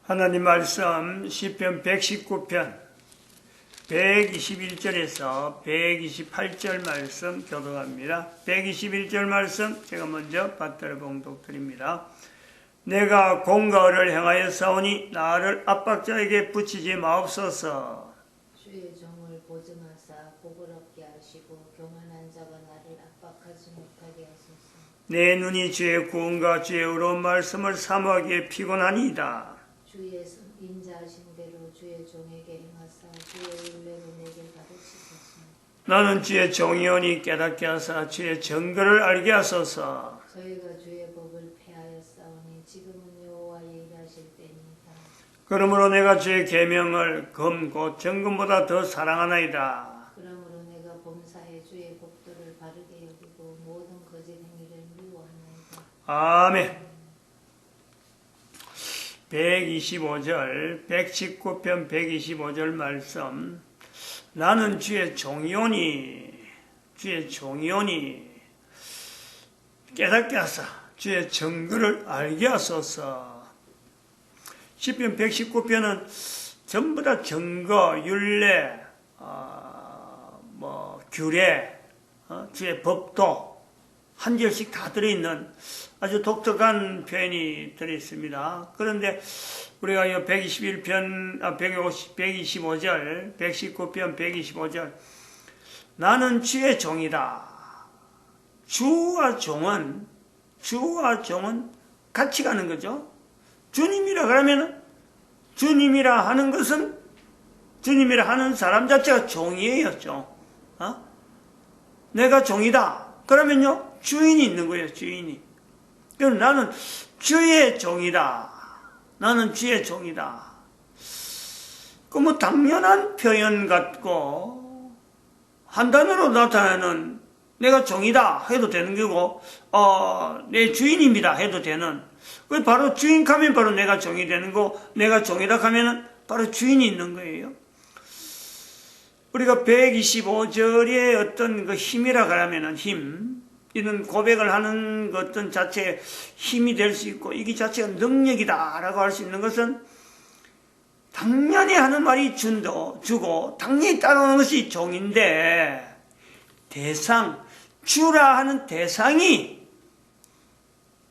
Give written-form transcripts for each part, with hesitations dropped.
하나님 말씀 시편 119편 121절에서 128절 말씀 교독합니다. 121절 말씀 제가 먼저 받들어 봉독드립니다. 내가 공과 의를 행하여 싸우니 나를 압박자에게 붙이지 마옵소서. 주의 종을 보증하사 복을 얻게 하시고 교만한 자가 나를 압박하지 못하게 하소서. 내 눈이 주의 구원과 주의 의로운 말씀을 사모하기에 피곤하니이다. 주의 인자하신 대로 주의 종에게 행하사 주의 윤례로 내게 가르치소서. 나는 주의 종이오니 깨닫게 하사 주의 증거를 알게 하소서. 저희가 주의 법을 폐하여 싸우니 지금은 여호와의 일하실 때입니다. 그러므로 내가 주의 계명을 금 곧 정금보다 더 사랑하나이다. 그러므로 내가 범사에 주의 법도를 바르게 여기고 모든 거짓 행위를 미워하나이다. 아멘. 125절 119편 125절 말씀. 나는 주의 종이오니 깨닫게 하사 주의 증거를 알게 하소서. 시편 119편은 전부 다 증거, 율례, 규례, 주의 법도 한 절씩 다 들어있는 아주 독특한 표현이 들어있습니다. 그런데 우리가 이 125절, 119편 125절 나는 주의 종이다. 주와 종은 같이 가는 거죠. 주님이라 그러면 주님이라 하는 것은 주님이라 하는 사람 자체가 종이에요. 종. 내가 종이다. 그러면요 주인이 있는 거예요. 주인이. 그럼 나는 주의 종이다. 나는 주의 종이다. 그 뭐 당연한 표현 같고 한 단어로 나타내는 내가 종이다 해도 되는 거고 내 주인입니다 해도 되는. 그 바로 주인 하면 바로 내가 종이 되는 거. 내가 종이다 하면은 바로 주인이 있는 거예요. 우리가 125절의 어떤 그 힘이라 그러면은 힘, 이런 고백을 하는 것 어떤 자체의 힘이 될 수 있고, 이게 자체가 능력이다라고 할 수 있는 것은 당연히 하는 말이 주고, 당연히 따라오는 것이 종인데, 주라 하는 대상이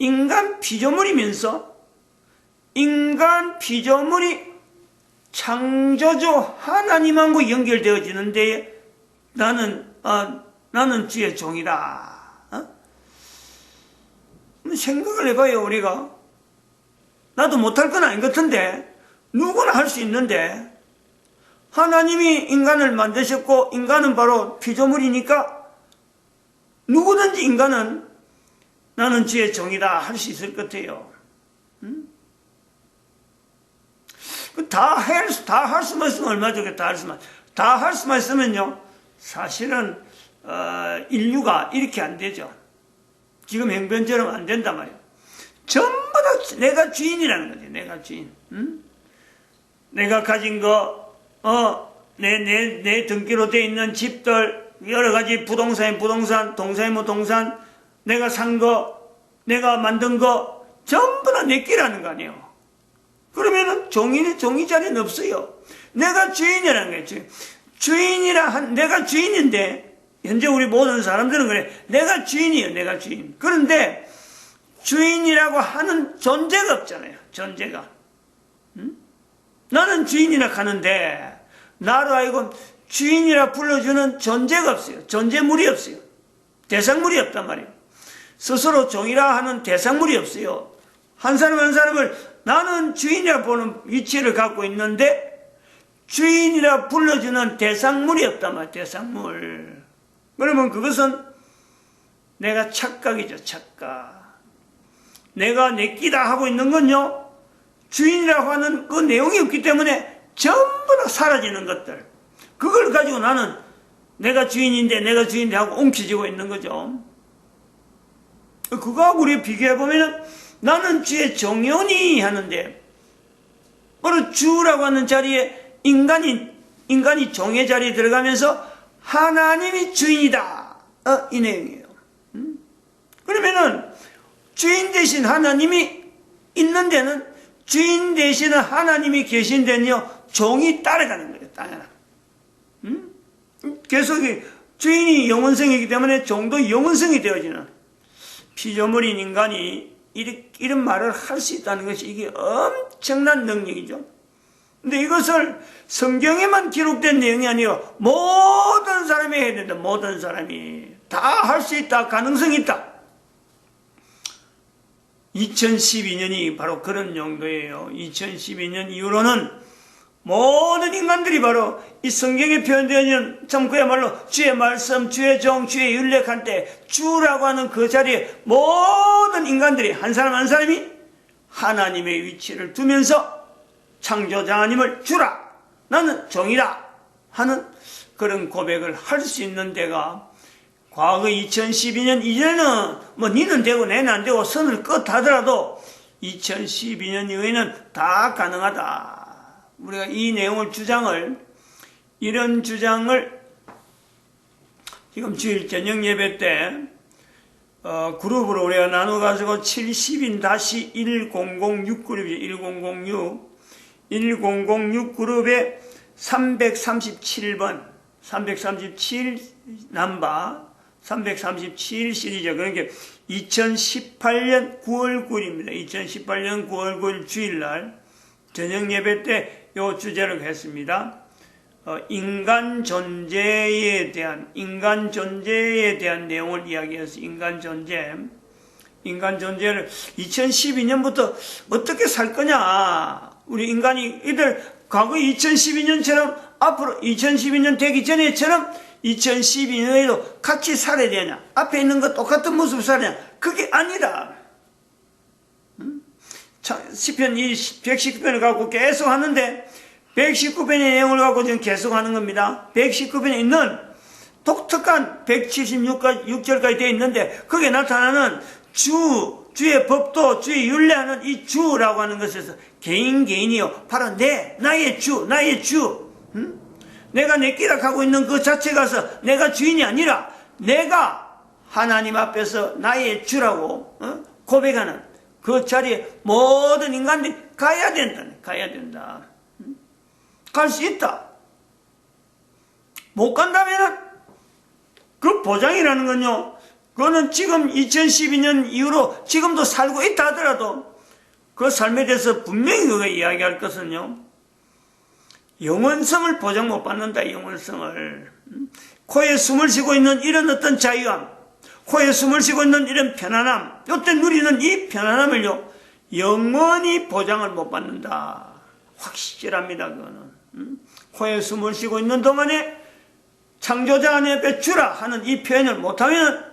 인간 피조물이면서, 인간 피조물이 창조주 하나님하고 연결되어지는데 나는 주의 종이다. 생각을 해봐요. 우리가 나도 못할 건 아닌 것 같은데 누구나 할 수 있는데 하나님이 인간을 만드셨고 인간은 바로 피조물이니까 누구든지 인간은 나는 주의 종이다 할 수 있을 것 같아요. 다 할 수만 있으면 얼마 좋겠다. 다 할 수만 있으면요 사실은 인류가 이렇게 안 되죠. 지금 행변처럼 안 된단 말이에요. 전부 다 내가 주인이라는 거지. 내가 주인. 내가 가진 거, 내 등기로 돼 있는 집들, 여러 가지 부동산, 동산이면 동산, 내가 산 거, 내가 만든 거, 전부 다 내 끼라는 거 아니에요. 그러면은 종이 자리는 없어요. 내가 주인이라는 거예요. 내가 주인인데, 현재 우리 모든 사람들은 그래. 내가 주인이에요. 내가 주인. 그런데 주인이라고 하는 존재가 없잖아요. 존재가. 나는 주인이라 하는데 나로 하여금 주인이라 불러주는 존재가 없어요. 존재물이 없어요. 대상물이 없단 말이에요. 스스로 종이라 하는 대상물이 없어요. 한 사람 한 사람을 나는 주인이라 보는 위치를 갖고 있는데 주인이라 불러주는 대상물이 없단 말이에요. 대상물. 그러면 그것은 내가 착각이죠. 착각. 내가 내 끼다 하고 있는 건요 주인이라고 하는 그 내용이 없기 때문에 전부 다 사라지는 것들, 그걸 가지고 나는 내가 주인인데 하고 옮겨지고 있는 거죠. 그거하고 우리 비교해보면 나는 주의 종이오니 하는데 바로 주라고 하는 자리에 인간이 종의 자리에 들어가면서 하나님이 주인이다. 이 내용이에요. 그러면은 주인 대신 하나님이 있는 데는 주인 되시는 하나님이 계신 데는요, 종이 따라가는 거예요, 당연한. 계속 주인이 영원성이기 때문에 종도 영원성이 되어지는 피조물인 인간이 이런 말을 할 수 있다는 것이 이게 엄청난 능력이죠. 근데 이것을 성경에만 기록된 내용이 아니라 모든 사람이 해야 된다. 모든 사람이 다 할 수 있다. 가능성이 있다. 2012년이 바로 그런 용도예요. 2012년 이후로는 모든 인간들이 바로 이 성경에 표현되어 있는 참 그야말로 주의 말씀, 주의 종, 주의 윤례할 때 주라고 하는 그 자리에 모든 인간들이 한 사람 한 사람이 하나님의 위치를 두면서 창조자 하나님을 주라, 나는 종이다 하는 그런 고백을 할 수 있는 데가 과거 2012년 이전에는 뭐 니는 되고 내는 안 되고 선을 끝하더라도 2012년 이후에는 다 가능하다. 우리가 이 내용을 이런 주장을 지금 주일 저녁 예배 때 그룹으로 우리가 나눠가지고 70인-1006 그룹이죠. 1006 그룹에 337번 337 넘버 337 시리즈, 그러니까 2018년 9월 9일입니다. 2018년 9월 9일 주일날 저녁 예배 때 요 주제를 했습니다. 인간 존재에 대한 내용을 이야기해서 인간 존재를 2012년부터 어떻게 살 거냐. 우리 인간이 과거 2012년처럼 앞으로 2012년 되기 전에처럼 2012년에도 같이 살아야 되냐? 앞에 있는 거 똑같은 모습 살아야 되냐? 그게 아니다. 시편 119편을 갖고 계속 하는데 119편의 내용을 갖고 지금 계속 하는 겁니다. 119편에 있는 독특한 176절까지 되어 있는데 거기에 나타나는 주의 법도 주의 윤례하는 이 주라고 하는 것에서 개인이요 바로 나의 주 내가 내 끼락 하고 있는 그 자체가서 내가 주인이 아니라 내가 하나님 앞에서 나의 주라고 고백하는 그 자리에 모든 인간들이 가야 된다. 갈 수 있다. 못 간다면은 그 보장이라는 건요, 그거는 지금 2012년 이후로 지금도 살고 있다 하더라도 그 삶에 대해서 분명히 그거 이야기할 것은요, 영원성을 보장 못 받는다. 영원성을. 코에 숨을 쉬고 있는 이런 어떤 자유함, 코에 숨을 쉬고 있는 이런 편안함, 이때 누리는 이 편안함을요, 영원히 보장을 못 받는다. 확실합니다. 그거는. 코에 숨을 쉬고 있는 동안에 창조자 하나님께 주라 하는 이 표현을 못하면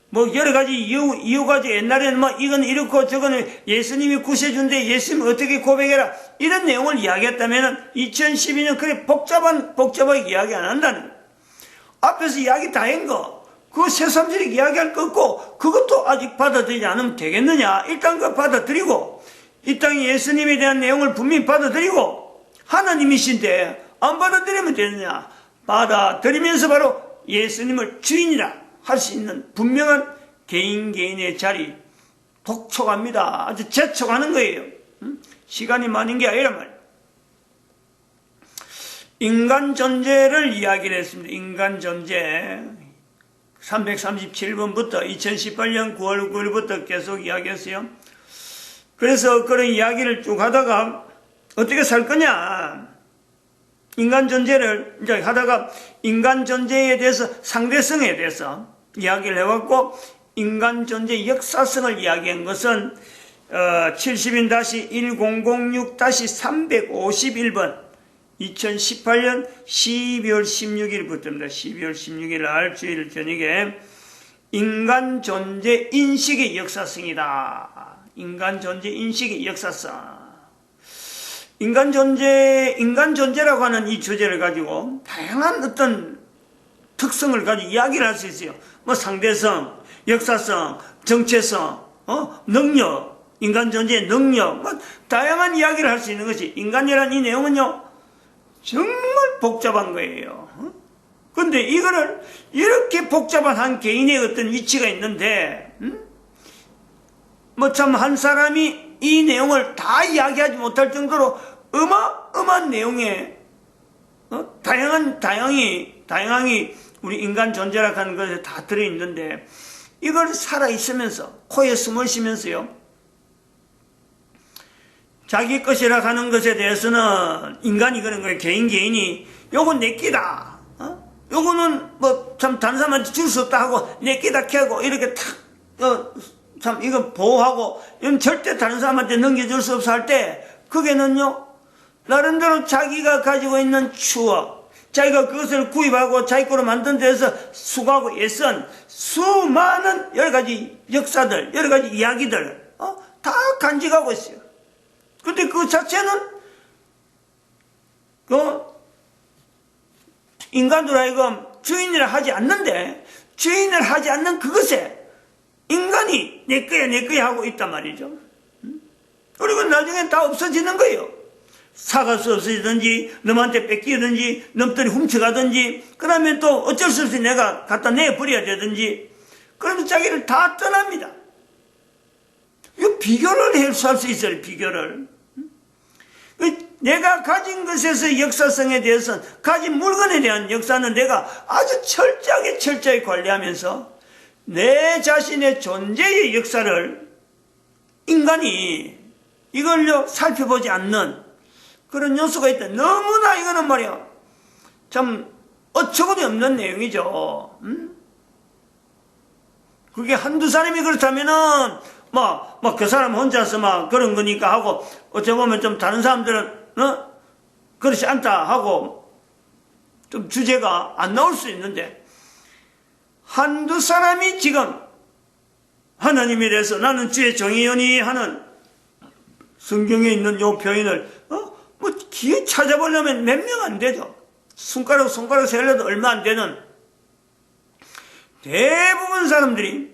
뭐 여러 가지 이유가지 옛날에는 뭐 이건 이렇고 저거는 예수님이 구세주인데 예수님 어떻게 고백해라 이런 내용을 이야기했다면 2012년 그래 복잡하게 이야기 안 한다는 거예요. 앞에서 이야기 다 한 거 그거 새삼스럽게 이야기할 거 없고 그것도 아직 받아들이지 않으면 되겠느냐. 일단 그거 받아들이고 이 땅에 예수님에 대한 내용을 분명히 받아들이고 하나님이신데 안 받아들이면 되느냐. 받아들이면서 바로 예수님을 주인이라 할 수 있는 분명한 개인의 자리 독촉합니다. 아주 재촉하는 거예요. 시간이 많은 게 아니란 말이에요. 인간 존재를 이야기를 했습니다. 인간 존재 337번부터 2018년 9월 9일부터 계속 이야기했어요. 그래서 그런 이야기를 쭉 하다가 어떻게 살 거냐. 인간 존재를 이제 하다가 인간 존재에 대해서 상대성에 대해서 이야기를 해왔고 인간 존재 역사성을 이야기한 것은 70인-1006-351번 2018년 12월 16일부터입니다. 12월 16일 날 주일 저녁에 인간 존재 인식의 역사성이다. 인간 존재 인식의 역사성. 인간 존재라고 하는 이 주제를 가지고 다양한 어떤 특성을 가지고 이야기를 할 수 있어요. 뭐 상대성, 역사성, 정체성, 능력, 인간 존재의 능력, 뭐 다양한 이야기를 할 수 있는 것이 인간이라는 이 내용은요 정말 복잡한 거예요. 근데 이거를 이렇게 복잡한 한 개인의 어떤 위치가 있는데 뭐 참 한 사람이 이 내용을 다 이야기하지 못할 정도로 어마어마한 내용에 다양하게 우리 인간 존재라 하는 것에 다 들어있는데 이걸 살아있으면서 코에 숨을 쉬면서요 자기 것이라 하는 것에 대해서는 인간이 그런 거예요. 개인이 요건 내 끼다 요거는 뭐 참 다른 사람한테 줄 수 없다 하고 내 끼다 캐고 이렇게 참 이거 보호하고 이건 절대 다른 사람한테 넘겨줄 수 없어 할 때 그게는요 나름대로 자기가 가지고 있는 추억 자기가 그것을 구입하고 자기 거로 만든 데서 수고하고 애쓴 수많은 여러 가지 역사들 여러 가지 이야기들 다 간직하고 있어요. 근데 그 자체는 인간들 하여금 주인이라 하지 않는데 주인을 하지 않는 그것에 인간이 내 거야 하고 있단 말이죠. 그리고 나중엔 다 없어지는 거예요. 사가서 없어지든지 넘한테 뺏기든지 넘들이 훔쳐가든지 그러면 또 어쩔 수 없이 내가 갖다 내버려야 되든지 그러면 자기를 다 떠납니다. 이 비교를 해소할 수 있어요. 비교를. 내가 가진 것에서 역사성에 대해서는 가진 물건에 대한 역사는 내가 아주 철저하게 관리하면서 내 자신의 존재의 역사를 인간이 이걸요 살펴보지 않는 그런 요소가 있다. 너무나 이거는 말이야 참 어처구니 없는 내용이죠. 그게 한두 사람이 그렇다면은 그 사람 혼자서 그런 거니까 하고 어찌 보면 좀 다른 사람들은 그렇지 않다 하고 좀 주제가 안 나올 수 있는데 한두 사람이 지금 하나님에 대해서 나는 주의 종이오니 하는 성경에 있는 요 표현을 기회 찾아보려면 몇 명 안 되죠. 손가락 세려도 얼마 안 되는 대부분 사람들이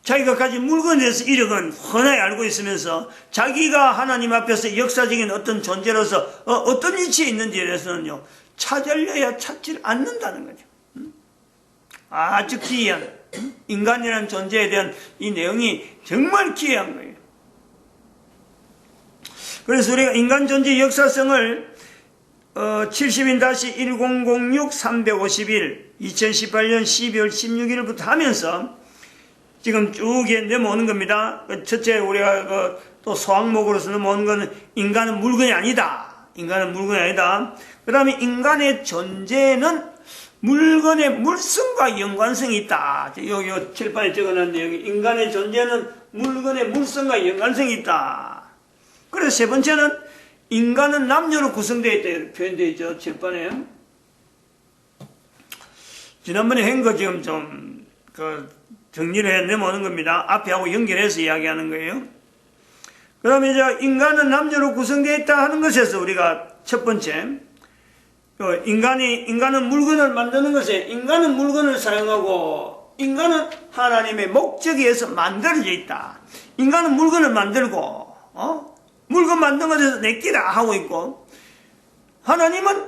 자기가 가진 물건에 대해서 이력은 훤하게 알고 있으면서 자기가 하나님 앞에서 역사적인 어떤 존재로서 어떤 위치에 있는지에 대해서는요 찾으려야 찾지 않는다는 거죠. 아주 기이한 인간이라는 존재에 대한 이 내용이 정말 기이한 거예요. 그래서 우리가 인간 존재의 역사성을 70-1006-351 2018년 12월 16일부터 하면서 지금 쭉 넘어오는 겁니다. 첫째 우리가 또 소항목으로서 넘어오는 것은 인간은 물건이 아니다. 인간은 물건이 아니다. 그 다음에 인간의 존재는 물건의 물성과 연관성이 있다. 여기 칠판에 적어놨는 내용이 인간의 존재는 물건의 물성과 연관성이 있다. 그래서 세 번째는 인간은 남녀로 구성되어 있다. 이렇게 표현되어 있죠. 칠판에. 지난번에 한 거 지금 좀 정리를 해 내모는 겁니다. 앞에 하고 연결해서 이야기하는 거예요. 그러면 이제 인간은 남녀로 구성되어 있다 하는 것에서 우리가 첫 번째 인간은 물건을 만드는 것에 인간은 물건을 사용하고 인간은 하나님의 목적에 의해서 만들어져 있다. 인간은 물건을 만들고 물건 만든 것에서 내끼라 하고 있고 하나님은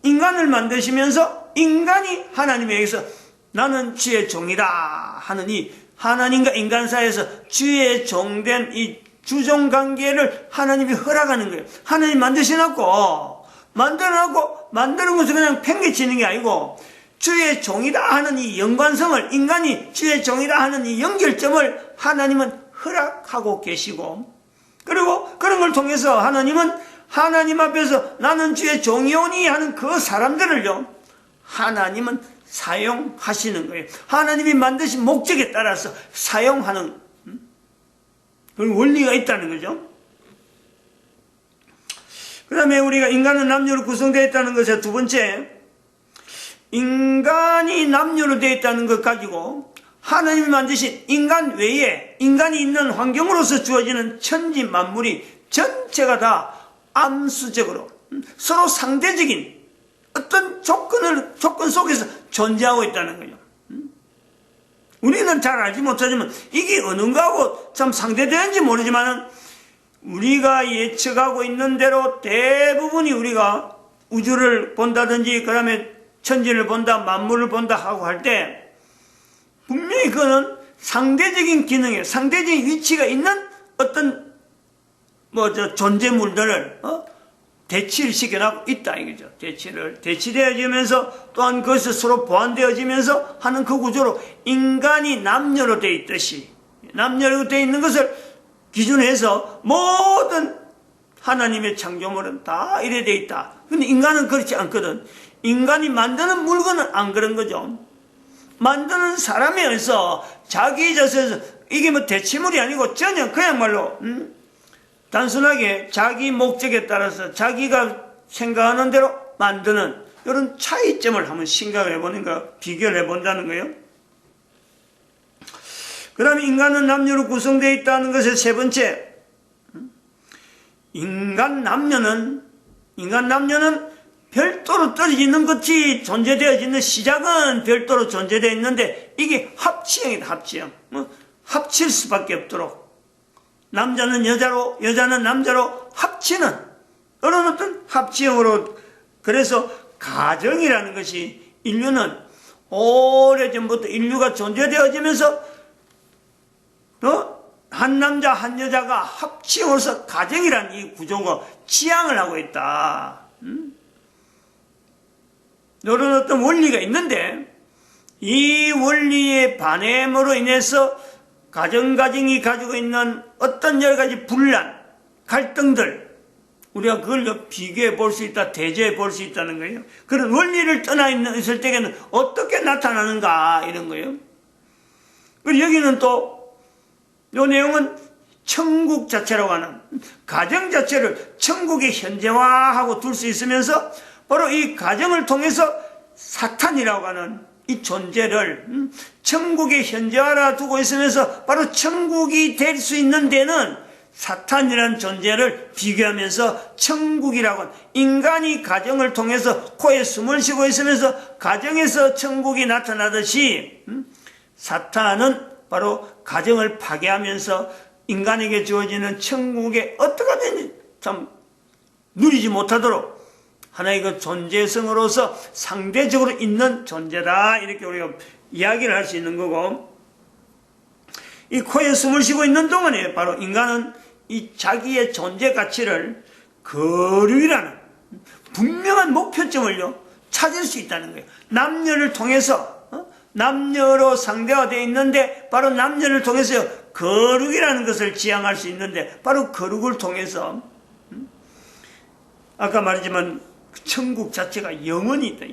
인간을 만드시면서 인간이 하나님에 의해서 나는 주의 종이다 하는 이 하나님과 인간 사이에서 주의 종된 이 주종관계를 하나님이 허락하는 거예요. 하나님 만드셔놓고 만드는 것을 그냥 팽개치는 게 아니고 주의 종이다 하는 이 연관성을 인간이 주의 종이다 하는 이 연결점을 하나님은 허락하고 계시고 그리고 그런 걸 통해서 하나님은 하나님 앞에서 나는 주의 종이오니 하는 그 사람들을요 하나님은 사용하시는 거예요. 하나님이 만드신 목적에 따라서 사용하는 그런 원리가 있다는 거죠. 그 다음에 우리가 인간은 남녀로 구성되어 있다는 것의 두 번째 인간이 남녀로 되어 있다는 것 가지고 하나님이 만드신 인간 외에 인간이 있는 환경으로서 주어지는 천지 만물이 전체가 다 암수적으로 서로 상대적인 어떤 조건 속에서 존재하고 있다는 거죠. 우리는 잘 알지 못하지만 이게 어느 거하고 참 상대되는지 모르지만 우리가 예측하고 있는 대로 대부분이 우리가 우주를 본다든지 그 다음에 천지를 본다 만물을 본다 하고 할 때 분명히 그거는 상대적인 기능에 상대적인 위치가 있는 어떤 존재물들을 대치를 시켜나고 있다 이거죠. 대치되어지면서 또한 그것이 서로 보완되어지면서 하는 그 구조로 인간이 남녀로 되어 있듯이 남녀로 되어 있는 것을 기준해서 모든 하나님의 창조물은 다 이래 되어 있다. 근데 인간은 그렇지 않거든. 인간이 만드는 물건은 안 그런 거죠. 만드는 사람에 의해서 자기 자세에서 이게 뭐 대체물이 아니고 전혀 그야말로 단순하게 자기 목적에 따라서 자기가 생각하는 대로 만드는 이런 차이점을 한번 생각을 해보는 거, 비교를 해본다는 거예요. 그 다음에 인간은 남녀로 구성되어 있다는 것의 세 번째, 인간 남녀는 별도로 떨어지는 것이 존재되어지는 시작은 별도로 존재되어 있는데 이게 합치형이다. 합치형. 합칠 수밖에 없도록 남자는 여자로 여자는 남자로 합치는 그런 어떤 합치형으로. 그래서 가정이라는 것이 인류는 오래전부터 인류가 존재되어지면서 한 남자 한 여자가 합치어서 가정이라는 이 구조가 지향을 하고 있다. 이런 어떤 원리가 있는데 이 원리의 반эм으로 인해서 가정이 가지고 있는 어떤 여러 가지 분란, 갈등들 우리가 그걸 비교해 볼 수 있다, 대조해 볼 수 있다는 거예요. 그런 원리를 떠나 있을 때에는 어떻게 나타나는가 이런 거예요. 그리고 여기는 또 이 내용은 천국 자체라고 하는 가정 자체를 천국의 현재화하고 둘 수 있으면서 바로 이 가정을 통해서 사탄이라고 하는 이 존재를 천국의 현재화라 두고 있으면서 바로 천국이 될 수 있는 데는 사탄이라는 존재를 비교하면서 천국이라고 하는 인간이 가정을 통해서 코에 숨을 쉬고 있으면서 가정에서 천국이 나타나듯이 사탄은 바로 가정을 파괴하면서 인간에게 주어지는 천국에 어떻게든지 참 누리지 못하도록 하나의 그 존재성으로서 상대적으로 있는 존재다 이렇게 우리가 이야기를 할 수 있는 거고, 이 코에 숨을 쉬고 있는 동안에 바로 인간은 이 자기의 존재 가치를 거류라는 분명한 목표점을요 찾을 수 있다는 거예요. 남녀를 통해서 남녀로 상대화되어 있는데 바로 남녀를 통해서 거룩이라는 것을 지향할 수 있는데 바로 거룩을 통해서 아까 말했지만 천국 자체가 영혼이 있다.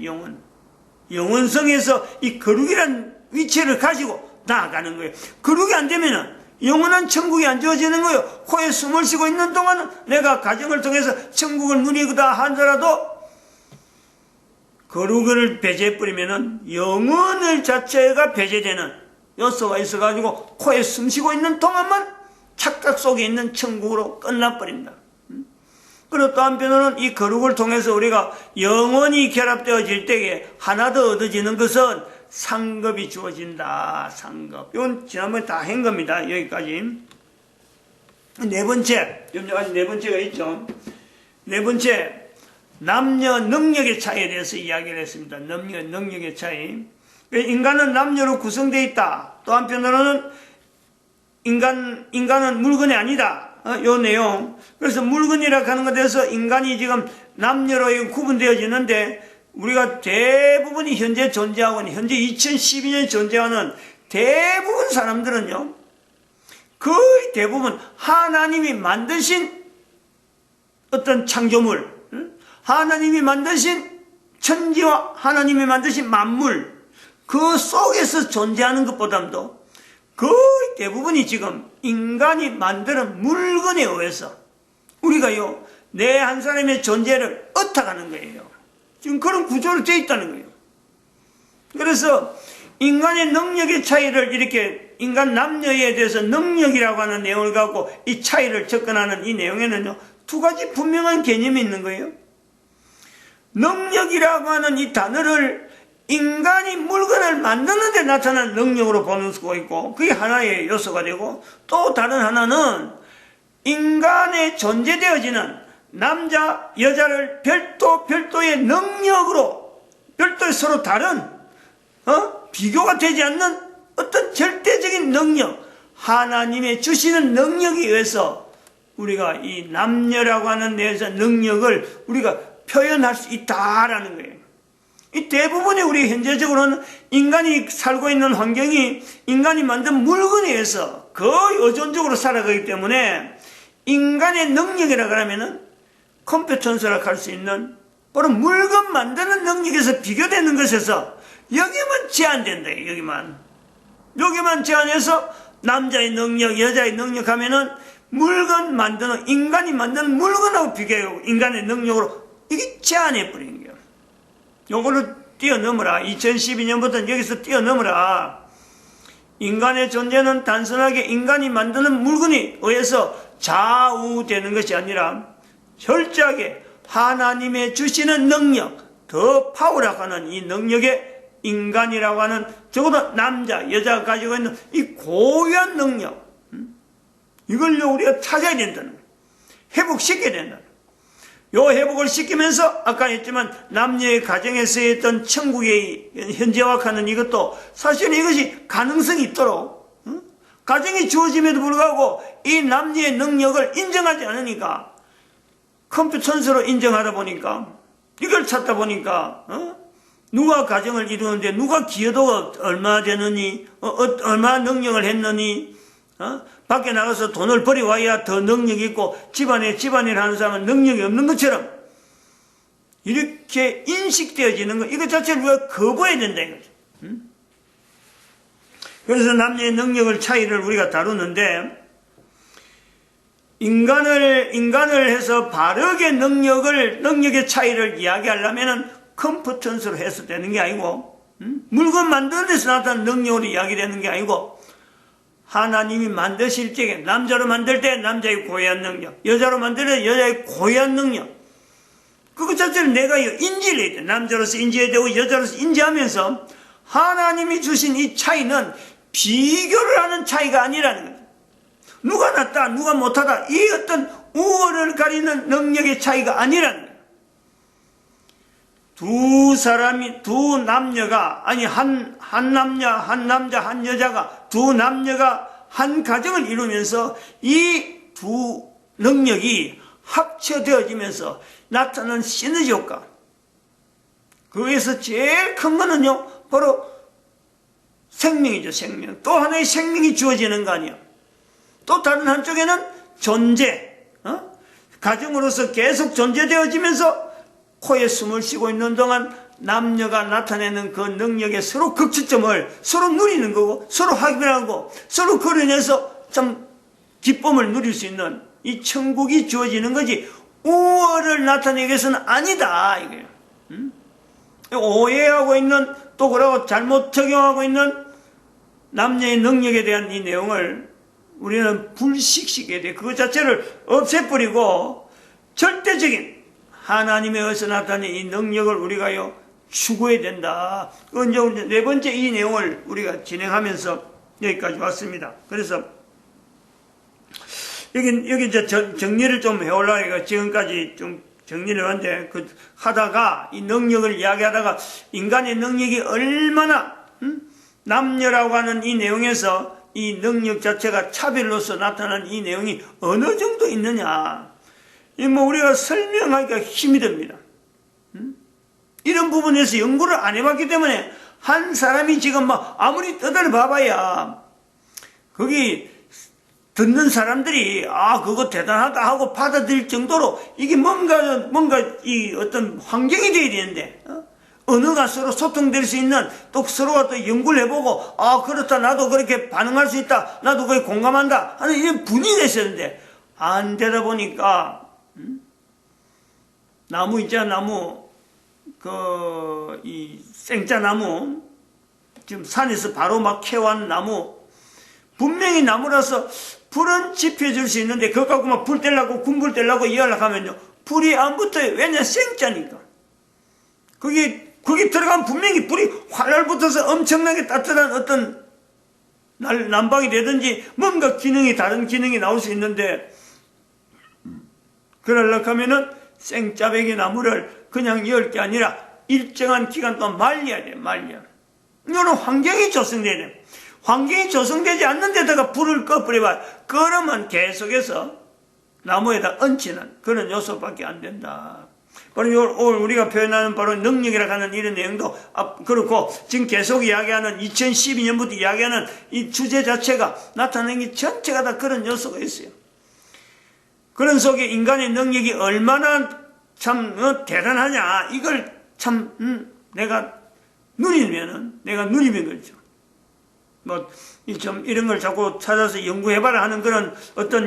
영혼성에서 이 거룩이라는 위치를 가지고 나아가는 거예요. 거룩이 안 되면은 영원한 천국이 안 주어지는 거예요. 코에 숨을 쉬고 있는 동안은 내가 가정을 통해서 천국을 누리고다 하더라도 거룩을 배제해버리면은 영혼을 자체가 배제되는 요소가 있어가지고 코에 숨 쉬고 있는 동안만 착각 속에 있는 천국으로 끝나버린다. 그리고 또 한편으로는 이 거룩을 통해서 우리가 영원히 결합되어질 때에 하나 더 얻어지는 것은 상급이 주어진다. 상급. 이건 지난번에 다 한 겁니다. 여기까지. 네 번째, 여기까지 네 번째가 있죠. 네 번째, 남녀 능력의 차이에 대해서 이야기를 했습니다. 능력의 차이. 인간은 남녀로 구성되어 있다. 또 한편으로는 인간은 물건이 아니다. 요 내용. 그래서 물건이라 하는 것에 대해서 인간이 지금 남녀로 구분되어지는데 우리가 대부분이 현재 존재하고 현재 2012년 존재하는 대부분 사람들은요 거의 대부분 하나님이 만드신 어떤 창조물, 하나님이 만드신 천지와 하나님이 만드신 만물 그 속에서 존재하는 것보다도 거의 대부분이 지금 인간이 만드는 물건에 의해서 우리가요 내 한 사람의 존재를 ը탁하는 거예요. 지금 그런 구조로 되어 있다는 거예요. 그래서 인간의 능력의 차이를 이렇게 인간 남녀에 대해서 능력이라고 하는 내용을 갖고 이 차이를 접근하는 이 내용에는요 두 가지 분명한 개념이 있는 거예요. 능력이라고 하는 이 단어를 인간이 물건을 만드는 데 나타나는 능력으로 보는 수가 있고 그게 하나의 요소가 되고 또 다른 하나는 인간의 존재되어지는 남자, 여자를 별도의 능력으로 별도의 서로 다른 비교가 되지 않는 어떤 절대적인 능력 하나님의 주시는 능력에 의해서 우리가 이 남녀라고 하는 데에서 능력을 우리가 표현할 수 있다라는 거예요. 이 대부분의 우리 현재적으로는 인간이 살고 있는 환경이 인간이 만든 물건에 의해서 거의 의존적으로 살아가기 때문에 인간의 능력이라고 하면은 컴퓨터 전설을 할 수 있는 바로 물건 만드는 능력에서 비교되는 것에서 여기만 제한된다. 여기만 제한해서 남자의 능력, 여자의 능력 하면은 물건 만드는, 인간이 만드는 물건하고 비교해요. 인간의 능력으로 이게 제한해버리는 거예요. 요거를 뛰어넘어라. 2012년부터는 여기서 뛰어넘어라. 인간의 존재는 단순하게 인간이 만드는 물건에 의해서 좌우되는 것이 아니라 철저하게 하나님의 주시는 능력, 더 파워라고 하는 이 능력에 인간이라고 하는 적어도 남자, 여자가 가지고 있는 이 고유한 능력, 이걸요 우리가 찾아야 된다는 거예요. 회복시켜야 된다는 거예요. 요 회복을 시키면서 아까 했지만 남녀의 가정에서 했던 천국의 현재화하는 이것도 사실은 이것이 가능성이 있도록 가정이 주어짐에도 불구하고 이 남녀의 능력을 인정하지 않으니까 컴퓨터 천서로 인정하다 보니까 이걸 찾다 보니까 누가 가정을 이루는데 누가 기여도가 얼마 되느니 얼마 능력을 했느니 밖에 나가서 돈을 벌여와야 더 능력이 있고 집안일 하는 사람은 능력이 없는 것처럼 이렇게 인식되어지는 것, 이것 자체를 우리가 거부해야 된다 이거죠. 그래서 남녀의 능력을 차이를 우리가 다루는데 인간을 해서 바르게 능력의 차이를 이야기하려면은 컴퓨터로 해서 되는 게 아니고 물건 만드는 데서 나타나는 능력으로 이야기되는 게 아니고 하나님이 만드실 적에 남자로 만들 때 남자의 고유한 능력, 여자로 만들 때 여자의 고유한 능력, 그것 자체를 내가 인지를 해야 돼. 남자로서 인지해야 되고 여자로서 인지하면서 하나님이 주신 이 차이는 비교를 하는 차이가 아니라는 거죠. 누가 낫다 누가 못하다 이 어떤 우월을 가리는 능력의 차이가 아니라는 거예요. 두 남녀가 아니 한 남자 한 여자가 두 남녀가 한 가정을 이루면서 이 두 능력이 합쳐되어지면서 나타나는 시너지 효과, 거기에서 제일 큰 거는요 바로 생명이죠. 생명. 또 하나의 생명이 주어지는 거 아니에요. 또 다른 한쪽에는 존재, 가정으로서 계속 존재되어지면서 코에 숨을 쉬고 있는 동안 남녀가 나타내는 그 능력의 서로 극치점을 서로 누리는 거고 서로 확인하고 서로 그려내서 참 기쁨을 누릴 수 있는 이 천국이 주어지는 거지 우월을 나타내기 위해서는 아니다 이거예요. 오해하고 있는 또 그러고 잘못 적용하고 있는 남녀의 능력에 대한 이 내용을 우리는 불식시켜야 돼. 그것 자체를 없애버리고 절대적인 하나님의 의해서 나타낸 이 능력을 우리가요 추구해야 된다. 그건 이제 네 번째 이 내용을 우리가 진행하면서 여기까지 왔습니다. 그래서 여기 이제 정리를 좀 해올라니까 지금까지 좀 정리를 하는데 하다가 이 능력을 이야기하다가 인간의 능력이 얼마나 남녀라고 하는 이 내용에서 이 능력 자체가 차별로서 나타나는 이 내용이 어느 정도 있느냐, 이 뭐 우리가 설명하기가 힘이 듭니다. 이런 부분에서 연구를 안 해봤기 때문에 한 사람이 지금 막 아무리 떠들어 봐봐야 거기 듣는 사람들이 그거 대단하다 하고 받아들일 정도로 이게 뭔가 이 어떤 환경이 돼야 되는데 언어가 서로 소통될 수 있는, 또 서로가 또 연구를 해보고 그렇다 나도 그렇게 반응할 수 있다 나도 거기 공감한다 하는 이런 분위기가 있었는데 안 되다 보니까 나무 있잖아, 나무 이 생짜나무 지금 산에서 바로 막 캐온 나무 분명히 나무라서 불은 지펴줄 수 있는데 그거 갖고 막 불 떼려고 군불 떼려고 이하려고 하면요 불이 안 붙어요. 왜냐 생짜니까. 거기 들어가면 분명히 불이 활활 붙어서 엄청나게 따뜻한 어떤 난방이 되든지 뭔가 다른 기능이 나올 수 있는데 그러려고 하면은 생짜배기 나무를 그냥 열 게 아니라 일정한 기간 동안 말려야 돼. 이거는 환경이 조성돼야 돼. 환경이 조성되지 않는 데다가 불을 꺼버려봐. 그러면 계속해서 나무에다 얹히는 그런 요소밖에 안 된다. 바로 오늘 우리가 표현하는 바로 능력이라고 하는 이런 내용도 그렇고, 지금 계속 이야기하는 2012년부터 이야기하는 이 주제 자체가 나타나는 게 전체가 다 그런 요소가 있어요. 그런 속에 인간의 능력이 얼마나 참 대단하냐, 이걸 참 내가 누리면 거죠. 좀 이런 걸 자꾸 찾아서 연구해봐라 하는 그런 어떤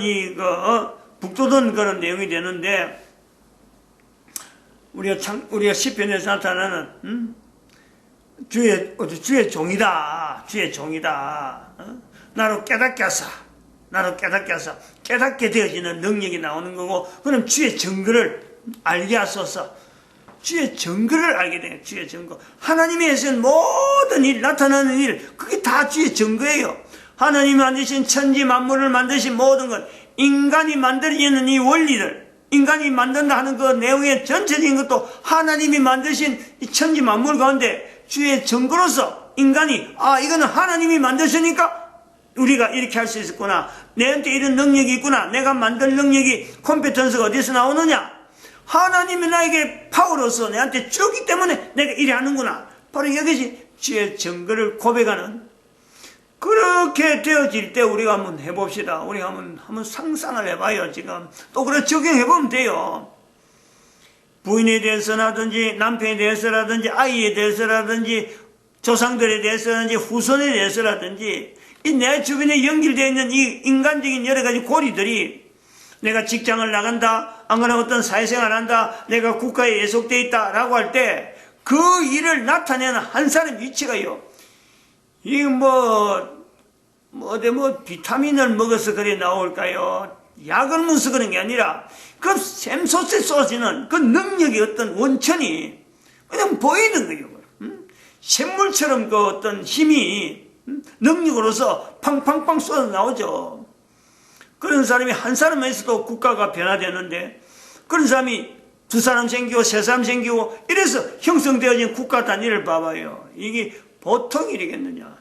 북돋은 그런 내용이 되는데, 우리가 시편에서 나타나는 주의 종이다. 나로 깨닫게 하사. 깨닫게 되어지는 능력이 나오는 거고, 그럼 주의 증거를 알게 하소서. 주의 증거를 알게 돼요. 주의 증거. 하나님이 하신 모든 일, 나타나는 일, 그게 다 주의 증거예요. 하나님이 만드신 천지 만물을 만드신 모든 것, 인간이 만들어지는 이 원리를, 인간이 만든다 하는 그 내용의 전체적인 것도 하나님이 만드신 이 천지 만물 가운데 주의 증거로서 인간이, 이거는 하나님이 만드시니까 우리가 이렇게 할 수 있었구나. 내한테 이런 능력이 있구나. 내가 만들 능력이, 컴피턴스가 어디서 나오느냐? 하나님이 나에게 파워로서 내한테 주기 때문에 내가 이래 하는구나. 바로 여기지. 주의 증거를 고백하는, 그렇게 되어질 때 우리가 한번 해봅시다. 우리가 한번 상상을 해봐요. 지금 또 그래 적용해보면 돼요. 부인에 대해서라든지 남편에 대해서라든지 아이에 대해서라든지 조상들에 대해서라든지 후손에 대해서라든지 이 내 주변에 연결되어 있는 이 인간적인 여러 가지 고리들이, 내가 직장을 나간다, 안 그러면 어떤 사회생활을 한다, 내가 국가에 예속되어 있다라고 할 때 그 일을 나타내는 한 사람 위치가요, 이게 비타민을 먹어서 그래 나올까요? 약을 먹어서 그런 게 아니라 그 샘솟에 쏟아지는 그 능력의 어떤 원천이 그냥 보이는 거예요. 샘물처럼 그 어떤 힘이 능력으로서 팡팡팡 쏟아 나오죠. 그런 사람이 한 사람만 있어도 국가가 변화되는데, 그런 사람이 두 사람 생기고 세 사람 생기고 이래서 형성되어진 국가 단위를 봐봐요. 이게 보통 일이겠느냐.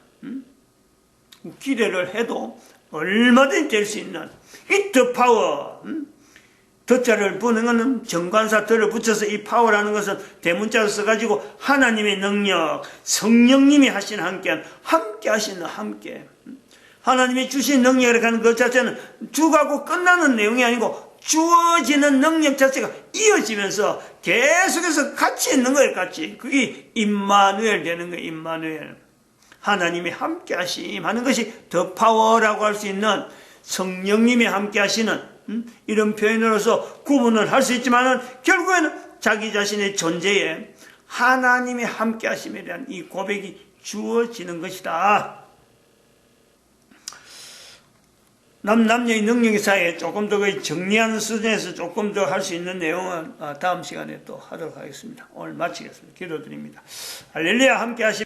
기대를 해도 얼마든지 될 수 있는 이 더 파워, 더자를 부는 것은 정관사 더를 붙여서 이 파워라는 것은 대문자로 써가지고 하나님의 능력, 성령님이 하시는 함께 하시는 함께. 하나님이 주신 능력이라고 하는 것 자체는 주가고 끝나는 내용이 아니고 주어지는 능력 자체가 이어지면서 계속해서 같이 있는 거예요. 같이. 그게 임마누엘 되는 거예요. 임마누엘. 하나님이 함께 하심 하는 것이 더 파워라고 할 수 있는, 성령님이 함께 하시는 이런 표현으로서 구분을 할 수 있지만 결국에는 자기 자신의 존재에 하나님이 함께 하심에 대한 이 고백이 주어지는 것이다. 남녀의 능력의 사이에 조금 더 정리하는 수준에서 조금 더 할 수 있는 내용은 다음 시간에 또 하도록 하겠습니다. 오늘 마치겠습니다. 기도드립니다. 할렐루야. 함께 하시